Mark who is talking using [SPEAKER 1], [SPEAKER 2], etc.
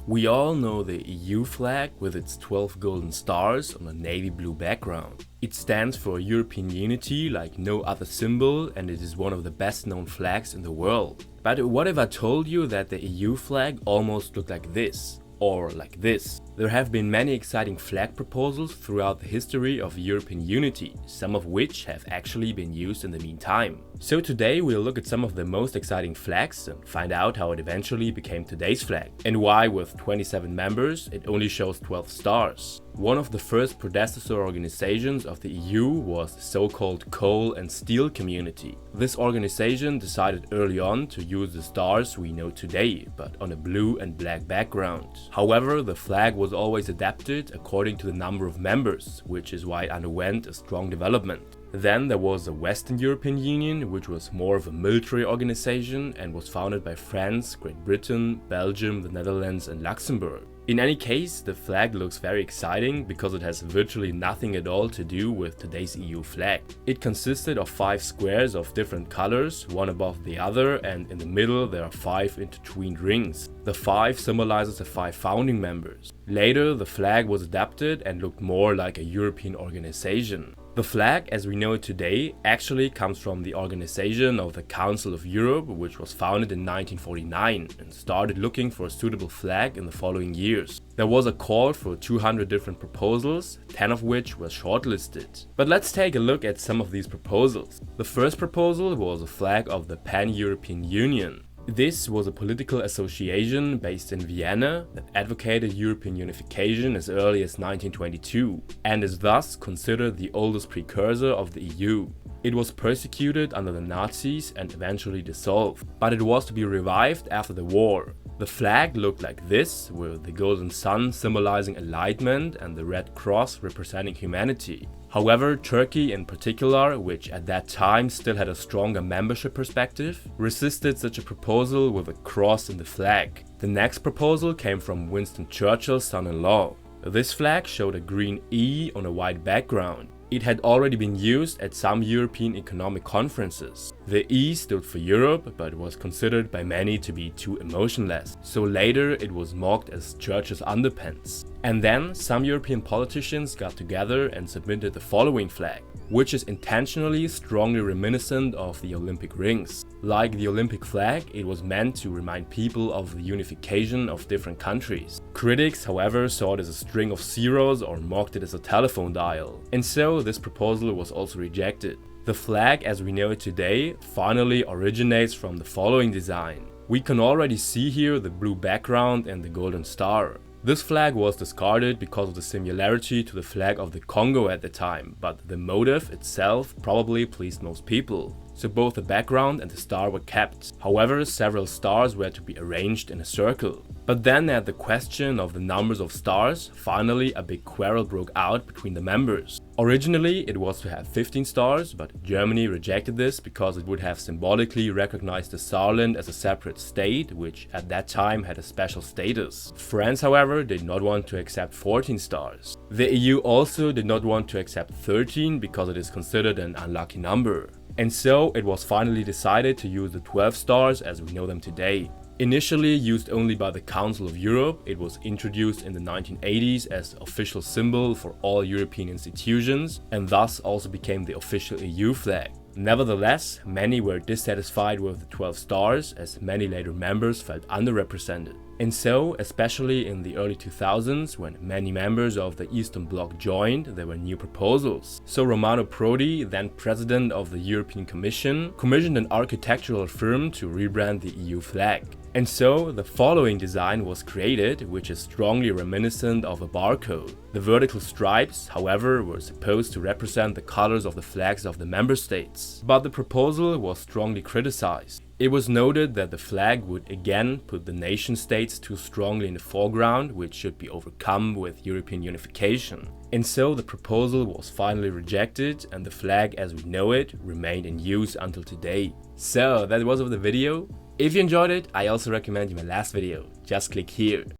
[SPEAKER 1] We all know the EU flag with its 12 golden stars on a navy blue background. It stands for European unity like no other symbol, and it is one of the best known flags in the world. But what if I told you that the EU flag almost looked like this? Or like this? There have been many exciting flag proposals throughout the history of European unity, some of which have actually been used in the meantime. So today we'll look at some of the most exciting flags and find out how it eventually became today's flag, and why with 27 members it only shows 12 stars. One of the first predecessor organizations of the EU was the so-called Coal and Steel Community. This organization decided early on to use the stars we know today, but on a blue and black background. However, the flag was always adapted according to the number of members, which is why it underwent a strong development. Then there was the Western European Union, which was more of a military organization and was founded by France, Great Britain, Belgium, the Netherlands and Luxembourg. In any case, the flag looks very exciting because it has virtually nothing at all to do with today's EU flag. It consisted of 5 squares of different colors, one above the other, and in the middle there are 5 intertwined rings. The 5 symbolizes the 5 founding members. Later, the flag was adapted and looked more like a European organization. The flag, as we know it today, actually comes from the organization of the Council of Europe, which was founded in 1949 and started looking for a suitable flag in the following years. There was a call for 200 different proposals, 10 of which were shortlisted. But let's take a look at some of these proposals. The first proposal was a flag of the Pan-European Union. This was a political association based in Vienna that advocated European unification as early as 1922 and is thus considered the oldest precursor of the EU. It was persecuted under the Nazis and eventually dissolved, but it was to be revived after the war. The flag looked like this, with the golden sun symbolizing enlightenment and the red cross representing humanity. However, Turkey in particular, which at that time still had a stronger membership perspective, resisted such a proposal with a cross in the flag. The next proposal came from Winston Churchill's son-in-law. This flag showed a green E on a white background. It had already been used at some European economic conferences. The E stood for Europe, but was considered by many to be too emotionless, so later it was mocked as Churchill's underpants. And then some European politicians got together and submitted the following flag, which is intentionally strongly reminiscent of the Olympic rings. Like the Olympic flag, it was meant to remind people of the unification of different countries. Critics, however, saw it as a string of zeros or mocked it as a telephone dial. And so this proposal was also rejected. The flag as we know it today finally originates from the following design. We can already see here the blue background and the golden star. This flag was discarded because of the similarity to the flag of the Congo at the time, but the motif itself probably pleased most people. So both the background and the star were kept. However, several stars were to be arranged in a circle. But then at the question of the numbers of stars, finally a big quarrel broke out between the members. Originally it was to have 15 stars, but Germany rejected this because it would have symbolically recognized the Saarland as a separate state, which at that time had a special status. France, however, did not want to accept 14 stars. The EU also did not want to accept 13 because it is considered an unlucky number. And so it was finally decided to use the 12 stars as we know them today. Initially used only by the Council of Europe, it was introduced in the 1980s as the official symbol for all European institutions and thus also became the official EU flag. Nevertheless, many were dissatisfied with the 12 stars as many later members felt underrepresented. And so, especially in the early 2000s, when many members of the Eastern Bloc joined, there were new proposals. So Romano Prodi, then president of the European Commission, commissioned an architectural firm to rebrand the EU flag. And so the following design was created, which is strongly reminiscent of a barcode. The vertical stripes, however, were supposed to represent the colors of the flags of the member states. But the proposal was strongly criticized. It was noted that the flag would again put the nation states too strongly in the foreground, which should be overcome with European unification. And so the proposal was finally rejected and the flag as we know it remained in use until today. So that was of the video. If you enjoyed it, I also recommend you my last video. Just click here.